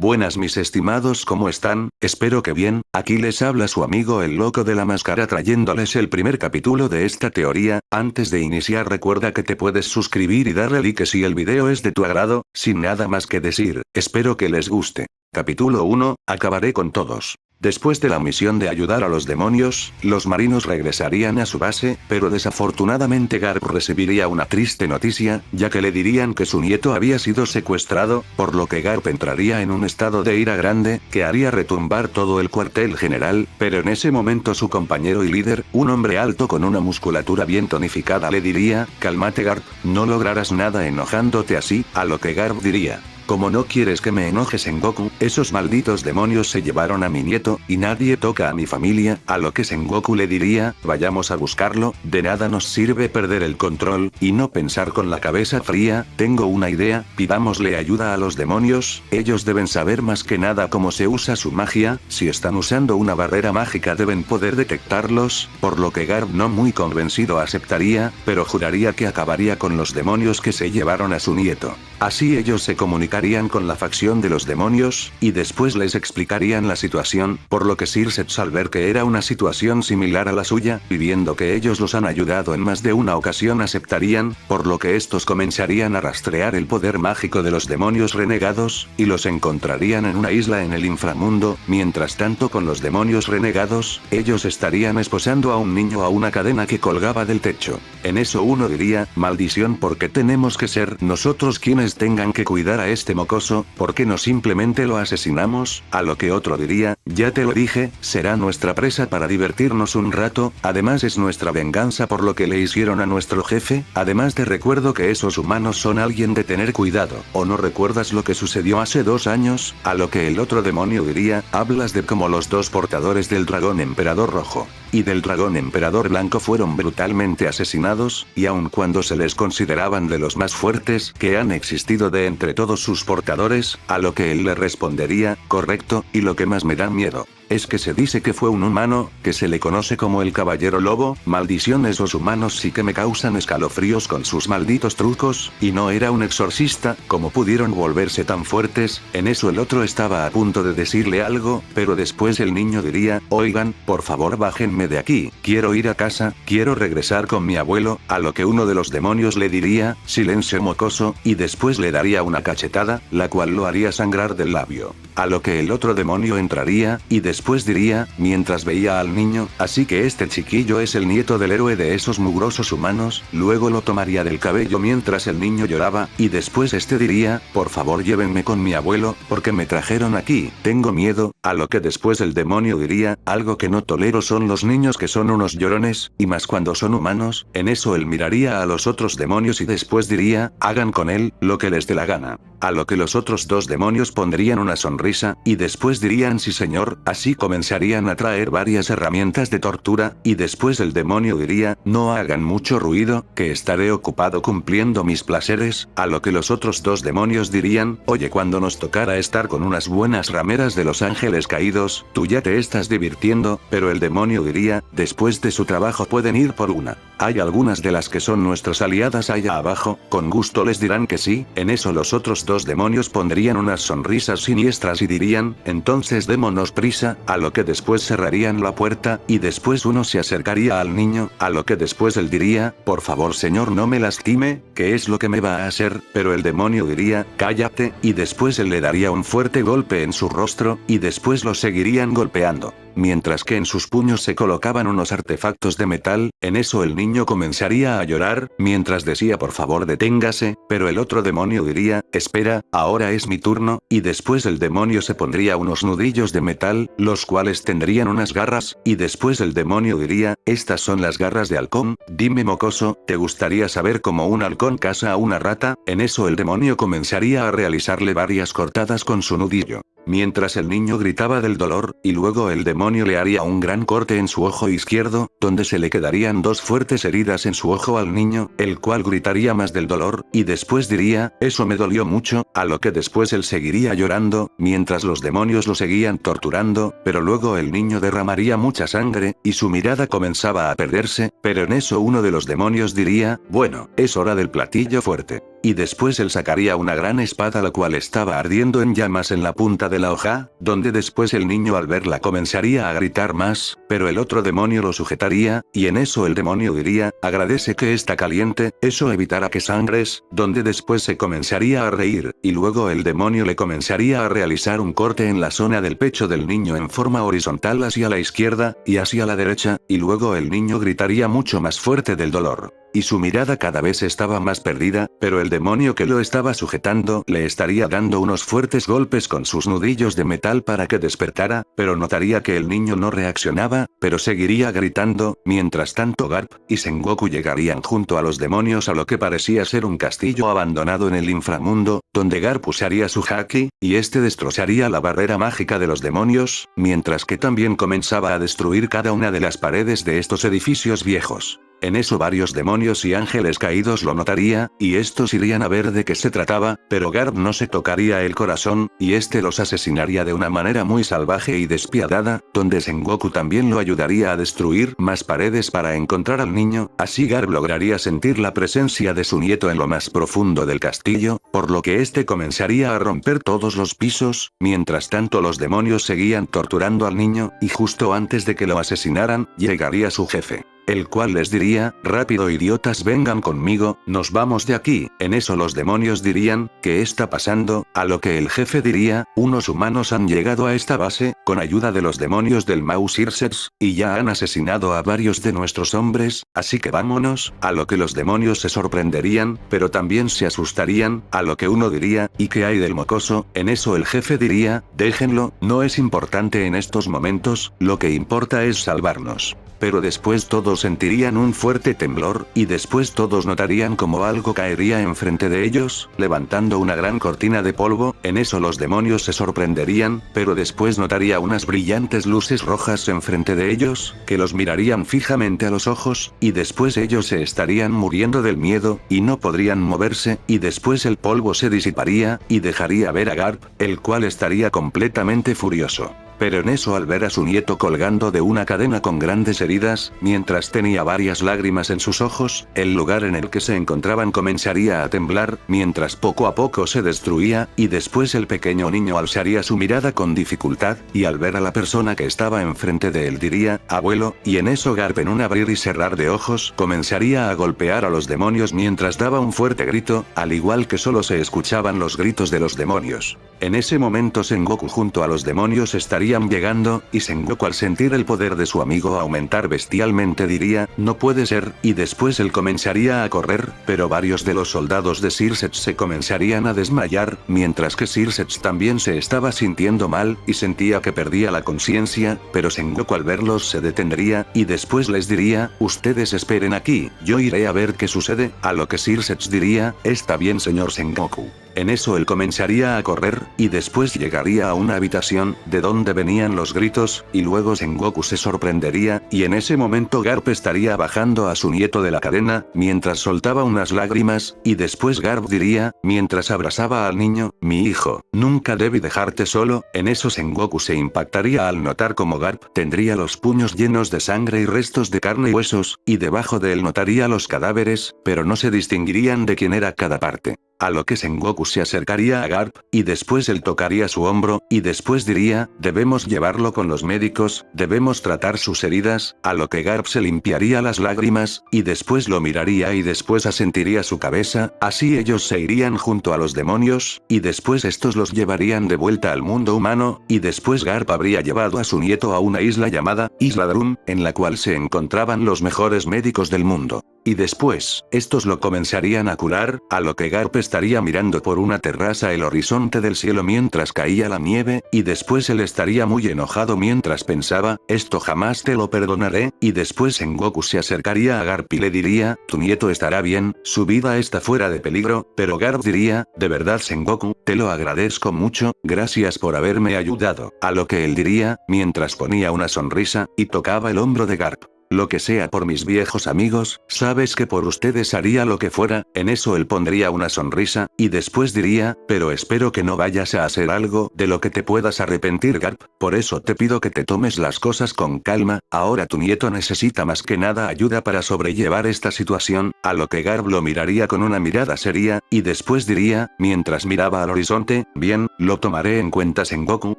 Buenas mis estimados, ¿cómo están? Espero que bien. Aquí les habla su amigo el loco de la máscara trayéndoles el primer capítulo de esta teoría. Antes de iniciar recuerda que te puedes suscribir y darle like si el video es de tu agrado. Sin nada más que decir, espero que les guste. Capítulo 1, acabaré con todos. Después de la misión de ayudar a los demonios, los marinos regresarían a su base, pero desafortunadamente Garp recibiría una triste noticia, ya que le dirían que su nieto había sido secuestrado, por lo que Garp entraría en un estado de ira grande, que haría retumbar todo el cuartel general, pero en ese momento su compañero y líder, un hombre alto con una musculatura bien tonificada le diría, cálmate Garp, no lograrás nada enojándote así, a lo que Garp diría. Como no quieres que me enoje Sengoku, esos malditos demonios se llevaron a mi nieto, y nadie toca a mi familia, a lo que Sengoku le diría, vayamos a buscarlo, de nada nos sirve perder el control, y no pensar con la cabeza fría, tengo una idea, pidámosle ayuda a los demonios, ellos deben saber más que nada cómo se usa su magia, si están usando una barrera mágica deben poder detectarlos, por lo que Garp no muy convencido aceptaría, pero juraría que acabaría con los demonios que se llevaron a su nieto. Así ellos se comunicarían con la facción de los demonios, y después les explicarían la situación, por lo que Sir Seth al ver que era una situación similar a la suya, y viendo que ellos los han ayudado en más de una ocasión aceptarían, por lo que estos comenzarían a rastrear el poder mágico de los demonios renegados, y los encontrarían en una isla en el inframundo, mientras tanto con los demonios renegados, ellos estarían esposando a un niño a una cadena que colgaba del techo. En eso uno diría, maldición porque tenemos que ser nosotros quienes tengan que cuidar a este mocoso, ¿por qué no simplemente lo asesinamos? A lo que otro diría, ya te lo dije, será nuestra presa para divertirnos un rato, además es nuestra venganza por lo que le hicieron a nuestro jefe, además te recuerdo que esos humanos son alguien de tener cuidado, ¿o no recuerdas lo que sucedió hace 2 años? A lo que el otro demonio diría, hablas de cómo los dos portadores del dragón emperador rojo y del dragón emperador blanco fueron brutalmente asesinados, y aun cuando se les consideraban de los más fuertes que han existido de entre todos sus portadores, a lo que él le respondería, correcto, y lo que más me da miedo es que se dice que fue un humano, que se le conoce como el caballero lobo, maldición esos humanos sí que me causan escalofríos con sus malditos trucos, y no era un exorcista, como pudieron volverse tan fuertes, en eso el otro estaba a punto de decirle algo, pero después el niño diría, oigan, por favor bájenme de aquí, quiero ir a casa, quiero regresar con mi abuelo, a lo que uno de los demonios le diría, silencio mocoso, y después le daría una cachetada, la cual lo haría sangrar del labio. A lo que el otro demonio entraría, y después diría, mientras veía al niño, así que este chiquillo es el nieto del héroe de esos mugrosos humanos, luego lo tomaría del cabello mientras el niño lloraba, y después este diría, por favor llévenme con mi abuelo, porque me trajeron aquí, tengo miedo, a lo que después el demonio diría, algo que no tolero son los niños que son unos llorones, y más cuando son humanos, en eso él miraría a los otros demonios y después diría, hagan con él, lo que les dé la gana. A lo que los otros dos demonios pondrían una sonrisa, y después dirían sí señor, así comenzarían a traer varias herramientas de tortura, y después el demonio diría, no hagan mucho ruido, que estaré ocupado cumpliendo mis placeres, a lo que los otros dos demonios dirían, oye cuando nos tocara estar con unas buenas rameras de los ángeles caídos, tú ya te estás divirtiendo, pero el demonio diría, después de su trabajo pueden ir por una. Hay algunas de las que son nuestras aliadas allá abajo, con gusto les dirán que sí, en eso los otros dos demonios pondrían unas sonrisas siniestras y dirían, entonces démonos prisa, a lo que después cerrarían la puerta, y después uno se acercaría al niño, a lo que después él diría, por favor señor no me lastime, ¿qué es lo que me va a hacer? Pero el demonio diría, cállate, y después él le daría un fuerte golpe en su rostro, y después lo seguirían golpeando. Mientras que en sus puños se colocaban unos artefactos de metal, en eso el niño comenzaría a llorar, mientras decía por favor deténgase, pero el otro demonio diría, espera, ahora es mi turno, y después el demonio se pondría unos nudillos de metal, los cuales tendrían unas garras, y después el demonio diría, estas son las garras de halcón, dime mocoso, ¿te gustaría saber cómo un halcón caza a una rata? En eso el demonio comenzaría a realizarle varias cortadas con su nudillo. Mientras el niño gritaba del dolor, y luego el demonio le haría un gran corte en su ojo izquierdo, donde se le quedarían 2 fuertes heridas en su ojo al niño, el cual gritaría más del dolor, y después diría, eso me dolió mucho, a lo que después él seguiría llorando, mientras los demonios lo seguían torturando, pero luego el niño derramaría mucha sangre, y su mirada comenzaba a perderse, pero en eso uno de los demonios diría, bueno, es hora del platillo fuerte. y después él sacaría una gran espada la cual estaba ardiendo en llamas en la punta de la hoja, donde después el niño al verla comenzaría a gritar más, pero el otro demonio lo sujetaría, y en eso el demonio diría, agradece que está caliente, eso evitará que sangres, donde después se comenzaría a reír, y luego el demonio le comenzaría a realizar un corte en la zona del pecho del niño en forma horizontal hacia la izquierda, y hacia la derecha, y luego el niño gritaría mucho más fuerte del dolor. Y su mirada cada vez estaba más perdida, pero el demonio que lo estaba sujetando le estaría dando unos fuertes golpes con sus nudillos de metal para que despertara, pero notaría que el niño no reaccionaba, pero seguiría gritando, mientras tanto Garp y Sengoku llegarían junto a los demonios a lo que parecía ser un castillo abandonado en el inframundo, donde Garp usaría su haki, y este destrozaría la barrera mágica de los demonios, mientras que también comenzaba a destruir cada una de las paredes de estos edificios viejos. En eso varios demonios y ángeles caídos lo notaría, y estos irían a ver de qué se trataba, pero Garp no se tocaría el corazón, y este los asesinaría de una manera muy salvaje y despiadada, donde Sengoku también lo ayudaría a destruir más paredes para encontrar al niño, así Garp lograría sentir la presencia de su nieto en lo más profundo del castillo, por lo que este comenzaría a romper todos los pisos, mientras tanto los demonios seguían torturando al niño, y justo antes de que lo asesinaran, llegaría su jefe, el cual les diría, rápido idiotas vengan conmigo, nos vamos de aquí. En eso los demonios dirían, ¿qué está pasando? A lo que el jefe diría, unos humanos han llegado a esta base, con ayuda de los demonios del Mausirsex, y ya han asesinado a varios de nuestros hombres, así que vámonos. A lo que los demonios se sorprenderían, pero también se asustarían, a lo que uno diría, ¿y qué hay del mocoso? En eso el jefe diría, déjenlo, no es importante en estos momentos, lo que importa es salvarnos. Pero después todos sentirían un fuerte temblor, y después todos notarían como algo caería enfrente de ellos, levantando una gran cortina de polvo, en eso los demonios se sorprenderían, pero después notaría unas brillantes luces rojas enfrente de ellos, que los mirarían fijamente a los ojos, y después ellos se estarían muriendo del miedo, y no podrían moverse, y después el polvo se disiparía, y dejaría ver a Garp, el cual estaría completamente furioso. Pero en eso al ver a su nieto colgando de una cadena con grandes heridas, mientras tenía varias lágrimas en sus ojos, el lugar en el que se encontraban comenzaría a temblar, mientras poco a poco se destruía, y después el pequeño niño alzaría su mirada con dificultad, y al ver a la persona que estaba enfrente de él diría, abuelo, y en eso Garp en un abrir y cerrar de ojos comenzaría a golpear a los demonios mientras daba un fuerte grito, al igual que solo se escuchaban los gritos de los demonios. En ese momento Sengoku junto a los demonios estarían llegando, y Sengoku al sentir el poder de su amigo aumentar bestialmente diría, no puede ser, y después él comenzaría a correr, pero varios de los soldados de Circex se comenzarían a desmayar, mientras que Circex también se estaba sintiendo mal, y sentía que perdía la conciencia, pero Sengoku al verlos se detendría, y después les diría, ustedes esperen aquí, yo iré a ver qué sucede, a lo que Circex diría, está bien señor Sengoku. En eso él comenzaría a correr, y después llegaría a una habitación, de donde venían los gritos, y luego Sengoku se sorprendería, y en ese momento Garp estaría bajando a su nieto de la cadena, mientras soltaba unas lágrimas, y después Garp diría, mientras abrazaba al niño, mi hijo, nunca debí dejarte solo, en eso Sengoku se impactaría al notar como Garp tendría los puños llenos de sangre y restos de carne y huesos, y debajo de él notaría los cadáveres, pero no se distinguirían de quién era cada parte. A lo que Sengoku se acercaría a Garp, y después él tocaría su hombro, y después diría, debemos llevarlo con los médicos, debemos tratar sus heridas, a lo que Garp se limpiaría las lágrimas, y después lo miraría y después asentiría su cabeza, así ellos se irían junto a los demonios, y después estos los llevarían de vuelta al mundo humano, y después Garp habría llevado a su nieto a una isla llamada, Isla Drum, en la cual se encontraban los mejores médicos del mundo. Y después, estos lo comenzarían a curar, a lo que Garp estaría mirando por una terraza el horizonte del cielo mientras caía la nieve, y después él estaría muy enojado mientras pensaba, esto jamás te lo perdonaré, y después Sengoku se acercaría a Garp y le diría, tu nieto estará bien, su vida está fuera de peligro, pero Garp diría, de verdad Sengoku, te lo agradezco mucho, gracias por haberme ayudado, a lo que él diría, mientras ponía una sonrisa, y tocaba el hombro de Garp. Lo que sea por mis viejos amigos, sabes que por ustedes haría lo que fuera. En eso él pondría una sonrisa, y después diría, pero espero que no vayas a hacer algo de lo que te puedas arrepentir, Garp, por eso te pido que te tomes las cosas con calma, ahora tu nieto necesita más que nada ayuda para sobrellevar esta situación, a lo que Garp lo miraría con una mirada seria, y después diría, mientras miraba al horizonte, bien, lo tomaré en cuenta Sengoku,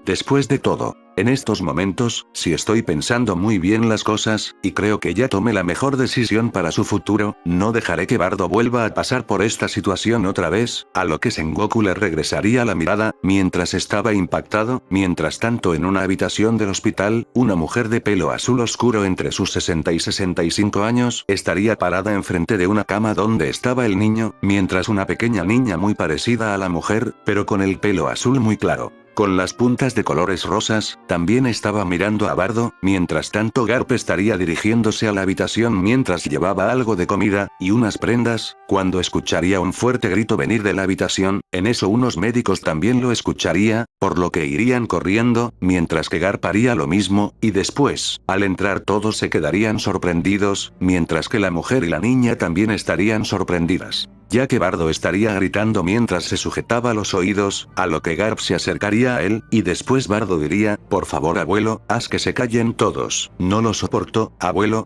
después de todo. En estos momentos, si estoy pensando muy bien las cosas, y creo que ya tomé la mejor decisión para su futuro, no dejaré que Bardo vuelva a pasar por esta situación otra vez, a lo que Sengoku le regresaría la mirada, mientras estaba impactado. Mientras tanto, en una habitación del hospital, una mujer de pelo azul oscuro entre sus 60 y 65 años, estaría parada enfrente de una cama donde estaba el niño, mientras una pequeña niña muy parecida a la mujer, pero con el pelo azul muy claro, con las puntas de colores rosas, también estaba mirando a Bardo. Mientras tanto, Garp estaría dirigiéndose a la habitación mientras llevaba algo de comida, y unas prendas, cuando escucharía un fuerte grito venir de la habitación. En eso unos médicos también lo escucharía, por lo que irían corriendo, mientras que Garp haría lo mismo, y después, al entrar todos se quedarían sorprendidos, mientras que la mujer y la niña también estarían sorprendidas, ya que Bardo estaría gritando mientras se sujetaba los oídos, a lo que Garp se acercaría a él, y después Bardo diría, por favor abuelo, haz que se callen todos, no lo soporto, abuelo,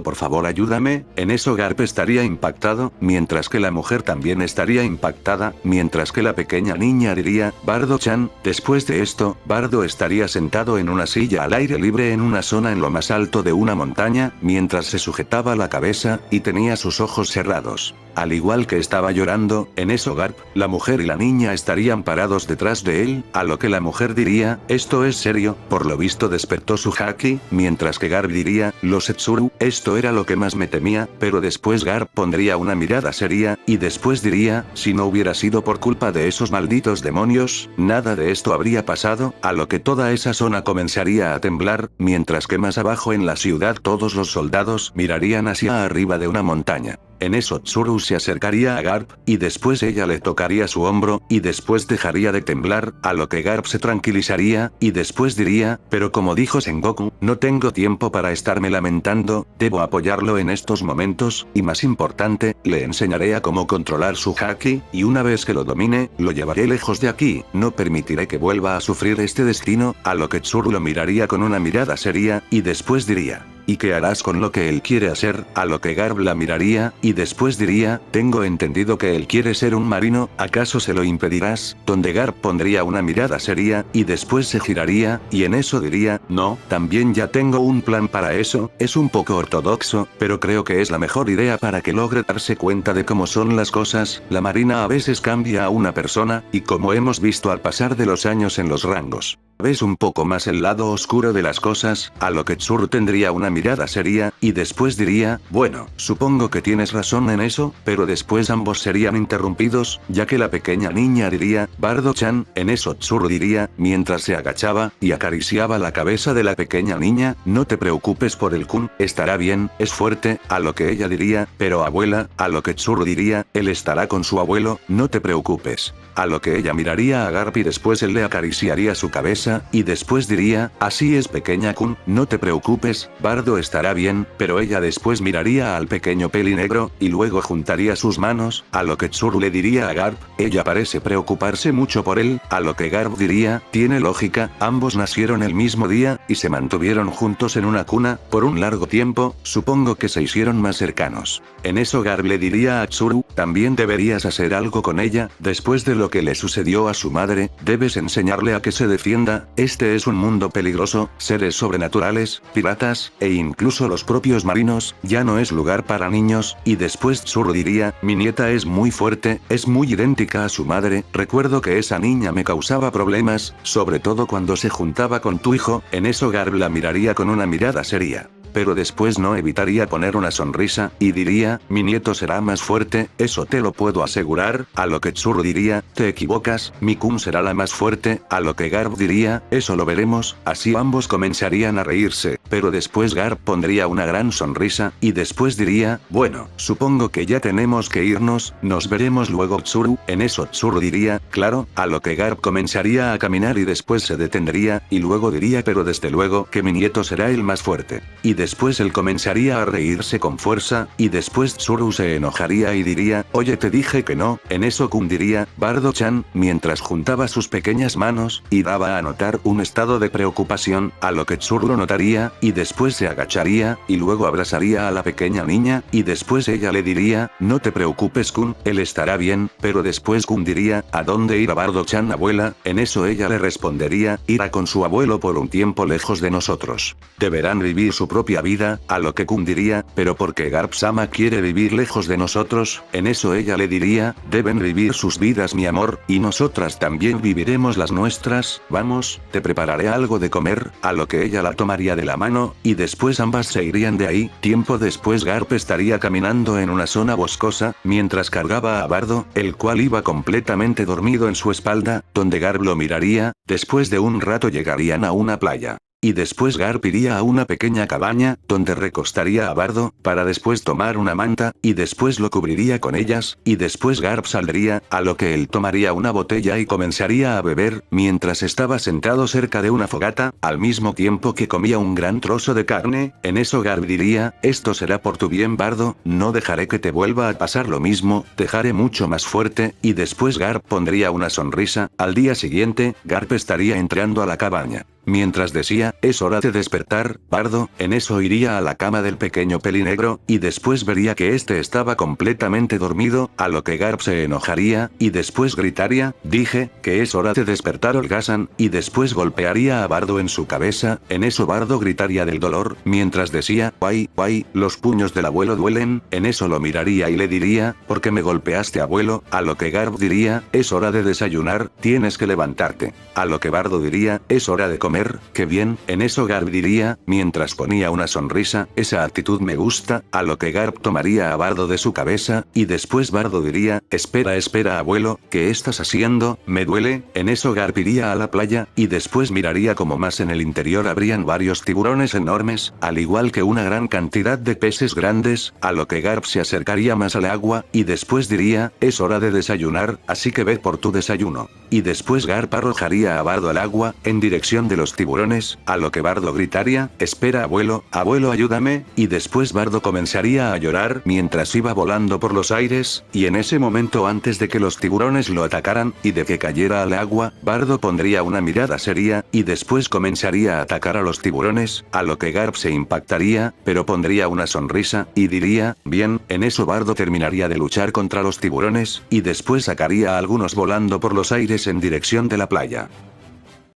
por favor ayúdame. En eso Garp estaría impactado, mientras que la mujer también estaría impactada, mientras que la pequeña niña diría, Bardo-chan. Después de esto, Bardo estaría sentado en una silla al aire libre en una zona en lo más alto de una montaña, mientras se sujetaba la cabeza, y tenía sus ojos cerrados. Al igual que estaba llorando, en eso Garp, la mujer y la niña estarían parados detrás de él, a lo que la mujer diría, esto es serio, por lo visto despertó su haki, mientras que Garp diría, lo Setsuru, esto era lo que más me temía, pero después Garp pondría una mirada seria, y después diría, si no hubiera sido por culpa de esos malditos demonios, nada de esto habría pasado, a lo que toda esa zona comenzaría a temblar, mientras que más abajo en la ciudad todos los soldados mirarían hacia arriba de una montaña. En eso Tsuru se acercaría a Garp, y después ella le tocaría su hombro, y después dejaría de temblar, a lo que Garp se tranquilizaría, y después diría, pero como dijo Sengoku, no tengo tiempo para estarme lamentando, debo apoyarlo en estos momentos, y más importante, le enseñaré a cómo controlar su haki, y una vez que lo domine, lo llevaré lejos de aquí, no permitiré que vuelva a sufrir este destino, a lo que Tsuru lo miraría con una mirada seria, y después diría, ¿y qué harás con lo que él quiere hacer? A lo que Garp la miraría, y después diría, tengo entendido que él quiere ser un marino, ¿acaso se lo impedirás? Donde Garp pondría una mirada seria, y después se giraría, y en eso diría, no, también ya tengo un plan para eso, es un poco ortodoxo, pero creo que es la mejor idea para que logre darse cuenta de cómo son las cosas. La marina a veces cambia a una persona, y como hemos visto al pasar de los años en los rangos, ves un poco más el lado oscuro de las cosas, a lo que Tsuru tendría una mirada seria, y después diría, bueno, supongo que tienes razón en eso, pero después ambos serían interrumpidos, ya que la pequeña niña diría, Bardo-chan. En eso Tsuru diría, mientras se agachaba, y acariciaba la cabeza de la pequeña niña, no te preocupes por el Kun, estará bien, es fuerte, a lo que ella diría, pero abuela, a lo que Tsuru diría, él estará con su abuelo, no te preocupes. A lo que ella miraría a Garp y después él le acariciaría su cabeza, y después diría, así es pequeña Kun, no te preocupes, Bardo estará bien, pero ella después miraría al pequeño peli negro, y luego juntaría sus manos, a lo que Tsuru le diría a Garp, ella parece preocuparse mucho por él, a lo que Garp diría, tiene lógica, ambos nacieron el mismo día, y se mantuvieron juntos en una cuna, por un largo tiempo, supongo que se hicieron más cercanos. En eso Garp le diría a Tsuru, también deberías hacer algo con ella, después de lo que le sucedió a su madre, debes enseñarle a que se defienda, este es un mundo peligroso, seres sobrenaturales, piratas, e incluso los propios marinos, ya no es lugar para niños, y después Tsuru diría, mi nieta es muy fuerte, es muy idéntica a su madre, recuerdo que esa niña me causaba problemas, sobre todo cuando se juntaba con tu hijo. En eso Garp la miraría con una mirada seria, pero después no evitaría poner una sonrisa, y diría, mi nieto será más fuerte, eso te lo puedo asegurar, a lo que Tsuru diría, te equivocas, mi Kun será la más fuerte, a lo que Garp diría, eso lo veremos, así ambos comenzarían a reírse, pero después Garp pondría una gran sonrisa, y después diría, bueno, supongo que ya tenemos que irnos, nos veremos luego Tsuru. En eso Tsuru diría, claro, a lo que Garp comenzaría a caminar y después se detendría, y luego diría, pero desde luego que mi nieto será el más fuerte. Y después él comenzaría a reírse con fuerza, y después Tsuru se enojaría y diría, oye te dije que no, en eso Kun diría, Bardo-chan, mientras juntaba sus pequeñas manos, y daba a notar un estado de preocupación, a lo que Tsuru lo notaría, y después se agacharía, y luego abrazaría a la pequeña niña, y después ella le diría, no te preocupes Kun, él estará bien, pero después Kun diría, ¿a dónde irá Bardo-chan abuela? En eso ella le respondería, irá con su abuelo por un tiempo lejos de nosotros. Deberán vivir su propia vida, a lo que Kun diría, pero porque Garp-sama quiere vivir lejos de nosotros, en eso ella le diría, deben vivir sus vidas mi amor, y nosotras también viviremos las nuestras, vamos, te prepararé algo de comer, a lo que ella la tomaría de la mano, y después ambas se irían de ahí. Tiempo después Garp estaría caminando en una zona boscosa, mientras cargaba a Bardo, el cual iba completamente dormido en su espalda, donde Garp lo miraría, después de un rato llegarían a una playa. Y después Garp iría a una pequeña cabaña, donde recostaría a Bardo, para después tomar una manta, y después lo cubriría con ellas, y después Garp saldría, a lo que él tomaría una botella y comenzaría a beber, mientras estaba sentado cerca de una fogata, al mismo tiempo que comía un gran trozo de carne. En eso Garp diría, esto será por tu bien Bardo, no dejaré que te vuelva a pasar lo mismo, te haré mucho más fuerte, y después Garp pondría una sonrisa. Al día siguiente, Garp estaría entrando a la cabaña. Mientras decía, es hora de despertar, Bardo, en eso iría a la cama del pequeño pelinegro, y después vería que este estaba completamente dormido, a lo que Garp se enojaría, y después gritaría, dije, que es hora de despertar holgazán, y después golpearía a Bardo en su cabeza. En eso Bardo gritaría del dolor, mientras decía, guay, guay, los puños del abuelo duelen. En eso lo miraría y le diría, ¿por qué me golpeaste abuelo? A lo que Garp diría, es hora de desayunar, tienes que levantarte. A lo que Bardo diría, es hora de comer. Qué bien, en eso Garp diría, mientras ponía una sonrisa, esa actitud me gusta, a lo que Garp tomaría a Bardo de su cabeza, y después Bardo diría, espera abuelo, ¿qué estás haciendo? Me duele. En eso Garp iría a la playa, y después miraría como más en el interior habrían varios tiburones enormes, al igual que una gran cantidad de peces grandes, a lo que Garp se acercaría más al agua, y después diría, es hora de desayunar, así que ve por tu desayuno. Y después Garp arrojaría a Bardo al agua, en dirección de los tiburones, a lo que Bardo gritaría, espera abuelo, ayúdame, y después Bardo comenzaría a llorar mientras iba volando por los aires, y en ese momento antes de que los tiburones lo atacaran, y de que cayera al agua, Bardo pondría una mirada seria, y después comenzaría a atacar a los tiburones, a lo que Garp se impactaría, pero pondría una sonrisa, y diría, bien, en eso Bardo terminaría de luchar contra los tiburones, y después sacaría a algunos volando por los aires en dirección de la playa.